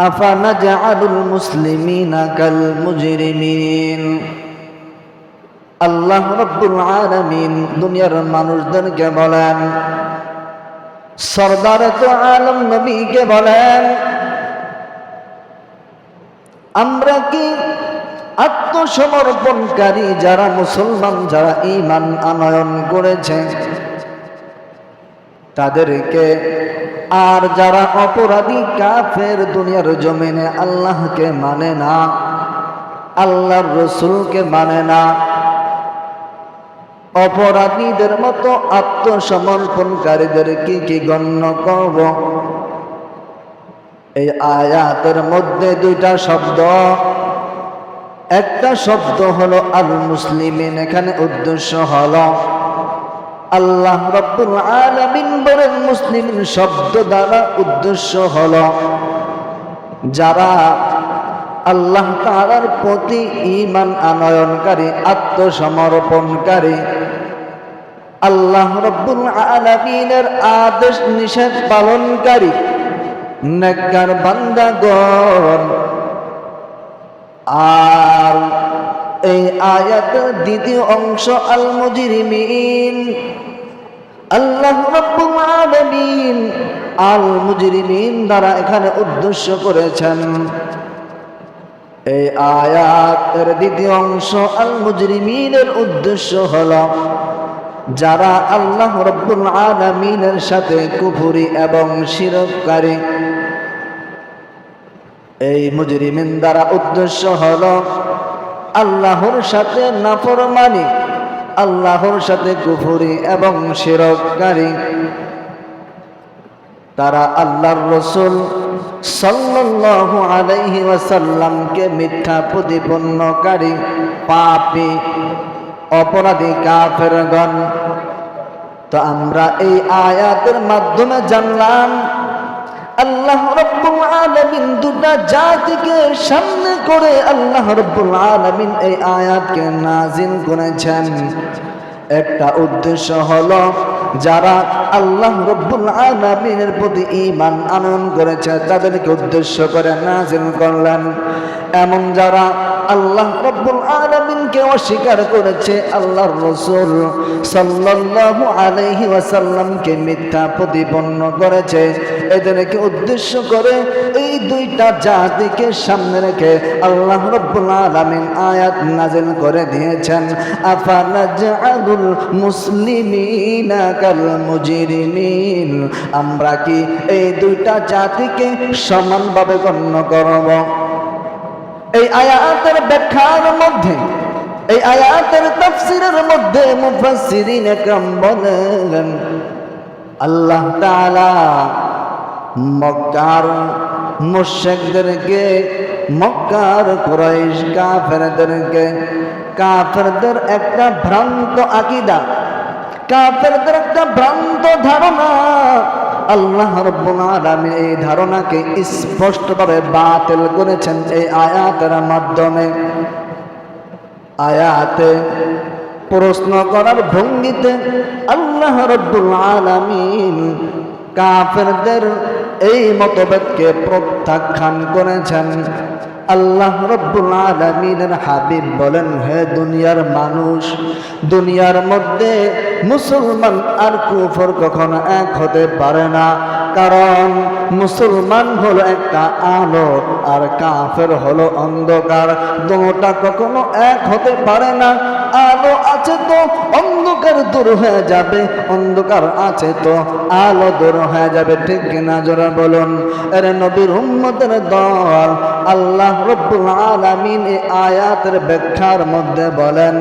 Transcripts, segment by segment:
আফানাজআলুল মুসলিমিনা কাল মুজরিমিন। আল্লাহ রাব্বুল আলামিন দুনিয়ার মানুষদেরকে বলেন, সরদারে তো আলম নবীকে বলেন, আমরা কি আত্মসমর্পণকারী যারা মুসলমান, যারা ঈমান আনয়ন করেছে তাদেরকে, আর যারা অপরাধী কাফের দুনিয়ার জমিনে আল্লাহকে মানে না, আল্লাহর রসুলকে মানে না, অপরাধীদের মতো আত্মসমর্পণকারীদের কি গণ্য করব? এই আয়াতের মধ্যে দুইটা শব্দ, একটা শব্দ হলো আল মুসলিমিন, এখানে উদ্দেশ্য হলো আল্লাহ রাব্বুল আলামিন বলেন মুসলিমিন শব্দ দ্বারা উদ্দেশ্য হলো যারা আল্লাহ তাআলার প্রতি ঈমান আনয়নকারী, আত্মসমর্পণকারী, আল্লাহ রাব্বুল আলামিনের আদেশ নিষেধ পালনকারী নেককার বান্দাগণ। আর এই আয়াতের দ্বিতীয় অংশ আল মুজরিমিন, আল্লাহ রাব্বুল আলামিন আল মুজরিমিন দ্বারা এখানে উদ্দেশ্য করেছেন। এই আয়াতের দ্বিতীয় অংশ আল মুজরিমিনের উদ্দেশ্য হলো যারা আল্লাহ রাব্বুল আলামিনের সাথে কুফরি এবং শিরককারী। এই মুজরিমিন দ্বারা উদ্দেশ্য হলো আল্লাহর সাথে নাফরমানি, আল্লাহর সাথে কুফরি এবং শিরককারী। তারা আল্লাহর রাসূল সাল্লাল্লাহু আলাইহি ওয়াসাল্লামকে মিথ্যা প্রতিপন্নকারী, পাপী, অপরাধী কাফেরগণ। তো আমরা এই আয়াতের মাধ্যমে জানলাম আল্লাহ রাব্বুল আলামিন দুটা জাতিকে সামনে করে আল্লাহ রাব্বুল আলামিন এই আয়াতকে নাযিল করেছেন। একটা উদ্দেশ্য হলো যারা আল্লাহ রাব্বুল আলামিনের প্রতি ঈমান আনয়ন করেছে তাদেরকে উদ্দেশ্য করে নাযিল করলেন। এমন যারা আল্লাহ রাব্বুল আলামিনকে অস্বীকার করেছে, আল্লাহর রাসূল সাল্লাল্লাহু আলাইহি ওয়াসাল্লামকে মিথ্যা প্রতিপন্ন করেছে, এদেরকে উদ্দেশ্য করে এই দুইটা জাতিকে সামনে রেখে আল্লাহ রাব্বুল আলামিন আয়াত নাযিল করে দিয়েছেন, আফানাজআলুল মুসলিমিনা কাল মুজরিমিন। আমরা কি এই দুইটা জাতিকে সমানভাবে গণ্য করব? এই আয়াতের ব্যাখ্যার মধ্যে, এই আয়াতের তাফসীরের মধ্যে মুফাসসিরিন একরাম বলেন আল্লাহ তাআলা মক্কার মুশরিকদেরকে, মক্কার কুরাইশ কাফেরদেরকে, কাফেরদের একটা ভ্রান্ত আকীদা, কাফেরদের একটা ভ্রান্ত ধারণা, আল্লাহ রাব্বুল আলামিন এই ধারণাকে স্পষ্টভাবে বাতিল করেছেন এই আয়াতের মাধ্যমে। আয়াতে প্রশ্ন করার ভঙ্গিতে আল্লাহ রাব্বুল আলামিন কাফেরদের এই মতভেদকে প্রত্যাখ্যান করেছেন। আল্লাহ রাব্বুল আলামিনের হাবিব বলেন, হে দুনিয়ার মানুষ, দুনিয়ার মধ্যে মুসলমান আর কুফর কখনো এক হতে পারে না, কারণ মুসলমান হলো একটা আলো আর কাফের হলো অন্ধকার। দুটোটা কখনো এক হতে পারে না। আলো আছে তো অন্ধকার দূর হয়ে যাবে, অন্ধকার আছে তো আলো দূর হয়ে যাবে, ঠিক কিনা জোরে বলুন। এর নবীর উম্মতের দল আল্লাহ রাব্বুল আলামিন এই আয়াতের ব্যাখ্যার মধ্যে বলেন,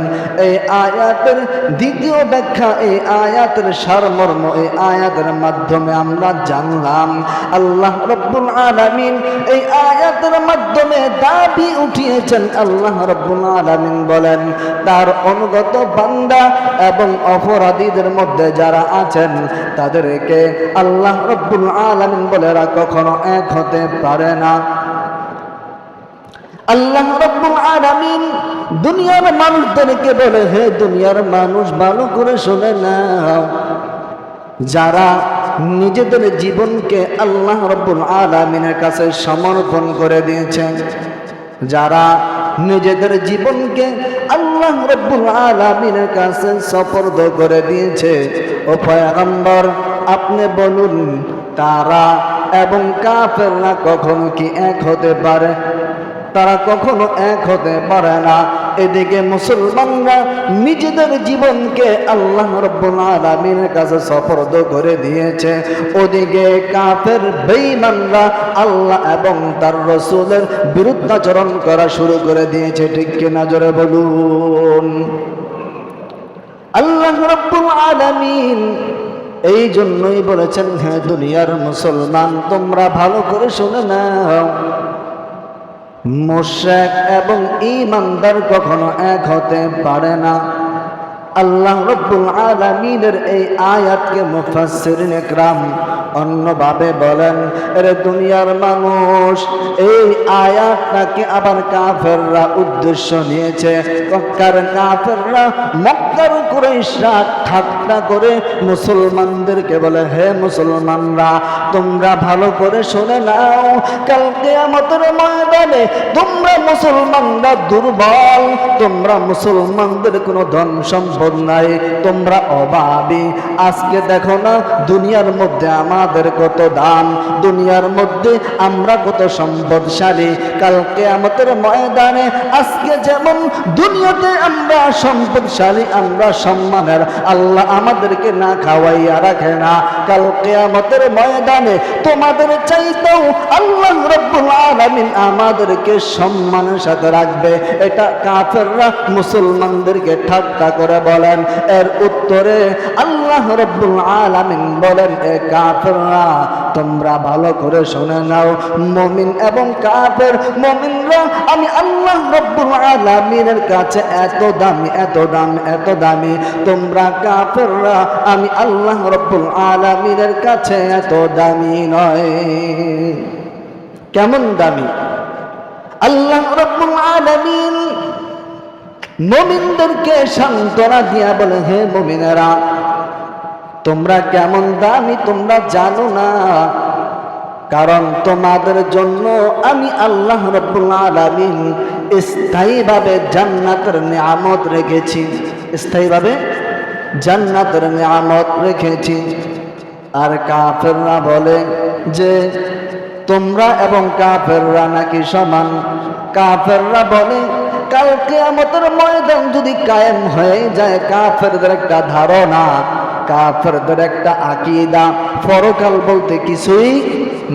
এই আয়াতের দ্বিতীয় ব্যাখ্যা, এই আয়াতের সারমর্ম, এই আয়াতের মাধ্যমে আমরা জানলাম আল্লাহ রাব্বুল আলামিন এই আয়াতের মাধ্যমে দাবি উঠিয়েছেন। আল্লাহ রাব্বুল আলামিন বলেন তার অনুগত বান্দা এবং অপরাধীদের মধ্যে যারা আছেন তাদেরকে আল্লাহ রাব্বুল আলামিন বলে এরা কখনো এক হতে পারে না। আল্লাহ রাব্বুল আলামিন দুনিয়ার মানুষদেরকে বলে, হে দুনিয়ার মানুষ ভালো করে শুনে নাও, যারা নিজেদের জীবনকে আল্লাহ রাব্বুল আলামিনের কাছে সমর্পণ করে দিয়েছেন, যারা নিজেদের জীবনকে আল্লাহ রাব্বুল আলামিনের কাছে সুপর্দ করে দিয়েছে, ও পয়গম্বর আপনি বলুন তারা এবং কাফেররা কখনো কি এক হতে পারে? তারা কখনো এক হতে পারে না। এদিকে মুসলমানরা নিজেদের জীবনকে আল্লাহ রাব্বুল আলামিনের কাছে সুপর্দ করে দিয়েছে, ওদিকে কাফের বেঈমানরা আল্লাহ এবং তার রাসূলের বিরুদ্ধাচরণ করা শুরু করে দিয়েছে। ঠিক কিনা জোরে বলুন। আল্লাহ রাব্বুল আলামিন এই জন্যই বলেছেন, হে দুনিয়ার মুসলমান তোমরা ভালো করে শুনে নাও, মুশরিক এবং ঈমানদার কখনো এক হতে পারে না। আল্লাহ রাব্বুল আলামিনের এই আয়াতকে মুফাসসিরিন ইকরাম অন্যভাবে বলেন, এরে দুনিয়ার মানুষ, এই আয়াতটাকে আবার কাফেররা উদ্দেশ্য নিয়েছে। মক্কার কাফেররা, মক্কার কুরাইশরা ঠাট্টা করে মুসলমানদেরকে বলে, হে মুসলমানরা তোমরা ভালো করে শুনে নাও, কাল কিয়ামতের ময়দানে তোমরা মুসলমানরা দুর্বল, তোমরা মুসলমানদের কোনো ধন সম্পদ নাই, তোমরা অভাবী। আজকে দেখো না দুনিয়ার মধ্যে আমাদের কত দাম, দুনিয়ার মধ্যে আমরা কত সম্পদশালী। কাল কিয়ামতের ময়দানে আজকে যেমন দুনিয়াতে আমরা সম্পদশালী, আমরা সম্মানের, আল্লাহ আমাদেরকে না খাওয়াইয়া রাখে না। কাল কিয়ামতের ময়দানে তোমাদের চাইতেও আল্লাহ রাব্বুল আলামিন আমাদেরকে সম্মানের সাথে রাখবে। এটা কাফেররা মুসলমানদেরকে ঠাট্টা করে বলেন। এর উত্তরে আল্লাহ রাব্বুল আলামিন বলেন, এ কাফেররা তোমরা ভালো করে শুনে নাও, মুমিন এবং কাফের, মুমিনরা আমি আল্লাহ রাব্বুল আলামিনের কাছে এত দামি, এত দামি, এত দামি। তোমরা কাফেররা আমি আল্লাহ রাব্বুল আলামিনের কাছে এত দামি নয়। কেমন দামি? আল্লাহ রাব্বুল আলামিন মুমিনদেরকে সান্ত্বনা দিয়া বলে, হে মুমিনেরা তোমরা কেমন দামি তোমরা জানো না, কারণ তোমাদের জন্য আমি আল্লাহ রাব্বুল আলামিন স্থায়ীভাবে জান্নাতের নিয়ামত রেখেছি, স্থায়ীভাবে জান্নাতের নিয়ামত রেখেছি। আর কাফেররা বলে যে তোমরা এবং কাফেররা নাকি সমান। কাফেররা বলে কাল কিয়ামতের ময়দান যদি কায়েম হয়ে যায়, কাফেরদের একটা ধারণা, কাফেরদের একটা আকীদা, পরকাল বলতে কিছুই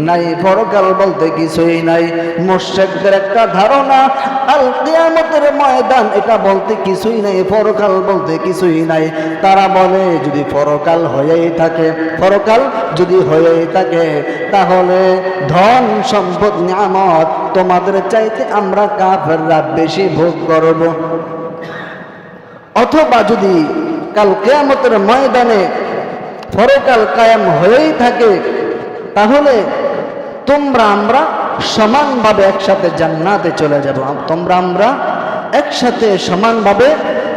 নাই, পরকাল বলতে কিছুই নাই। মুশরিকদের একটা ধারণা আল কিয়ামতের ময়দান এটা বলতে কিছুই নাই, পরকাল বলতে কিছুই নাই। তারা বলে যদি পরকাল হয়েই থাকে, পরকাল যদি হয়েই থাকে তাহলে ধন সম্পদ নিয়ামত তোমাদের চাইতে আমরা কাফেররা বেশি ভোগ করব। অথবা যদি কাল কিয়ামতের ময়দানে পরকাল কায়েম হয়েই থাকে তাহলে তোমরা আমরা সমানভাবে একসাথে জান্নাতে চলে যাব, তোমরা আমরা একসাথে সমানভাবে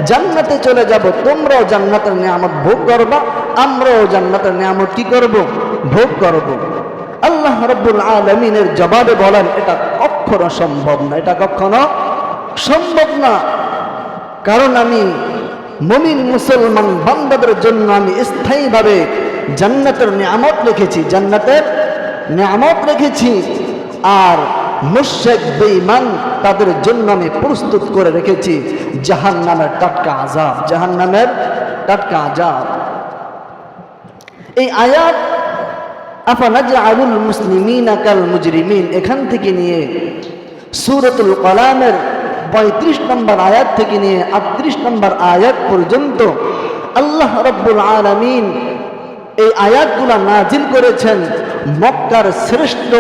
জান্নাতে চলে যাব। তোমরাও জান্নাতের নিয়ামত ভোগ করবা, আমরাও জান্নাতের নিয়ামত কি করব? ভোগ করব। আল্লাহ রাব্বুল আলামিনের জবাবে বলেন, এটা কখনো সম্ভব না, এটা কখনো সম্ভব না। কারণ আমি মুমিন মুসলমান বান্দাদের জন্য আমি স্থায়ীভাবে জান্নাতের নিয়ামত রেখেছি, জান্নাতের নিয়ামত রেখেছি। আর মুশরিক বেঈমান তাদের জন্য আমি প্রস্তুত করে রেখেছি জাহান্নামের টাটকা আযাব, জাহান্নামের টাটকা আযাব। এই আয়াত আফানাজআলুল মুসলিমিনা কাল মুজরিমিন এখান থেকে নিয়ে সূরাতুল কলামের 35 নম্বর আয়াত থেকে নিয়ে 38 নম্বর আয়াত পর্যন্ত আল্লাহ রাব্বুল আলামিন এই আয়াতগুলো নাজিল করেছেন মক্কার শ্রেষ্ঠ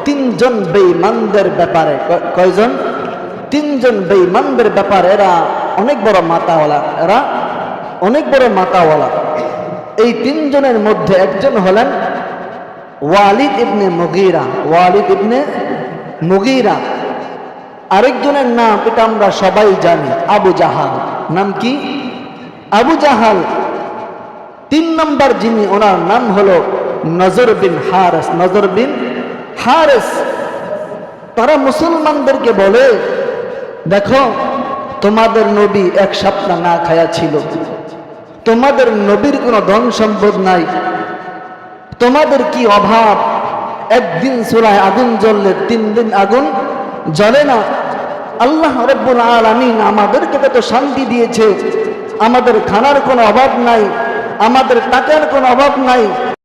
3 জন বেঈমানদের ব্যাপারে। কয়জন? 3 জন বেঈমানদের ব্যাপারে। এরা অনেক বড় মাতাওয়ালা, এরা অনেক বড় মাতাওয়ালা। এই 3 জনের মধ্যে একজন হলেন ওয়ালিদ ইবনে মুগীরা, ওয়ালিদ ইবনে মুগীরা। আরেকজনের নাম এটা আমরা সবাই জানি, আবু জাহাল। নাম কি? আবু জাহাল। 3 নম্বর যিনি, ওনার নাম হলো নজর বিন হারেস তারা মুসলমানদেরকে বলে, দেখো তোমাদের নবী এক সপ্তাহ না খায়া ছিল, তোমাদের নবীর কোনো ধন সম্পদ নাই, তোমাদের কি অভাব? একদিন চুলায় আগুন জ্বললে 3 দিন আগুন জ্বলে না? আল্লাহ রাব্বুল আলামিন আমাদেরকে কত শান্তি দিয়েছে, আমাদের খানার কোনো অভাব নাই, আমাদের টাকার কোনো অভাব নাই,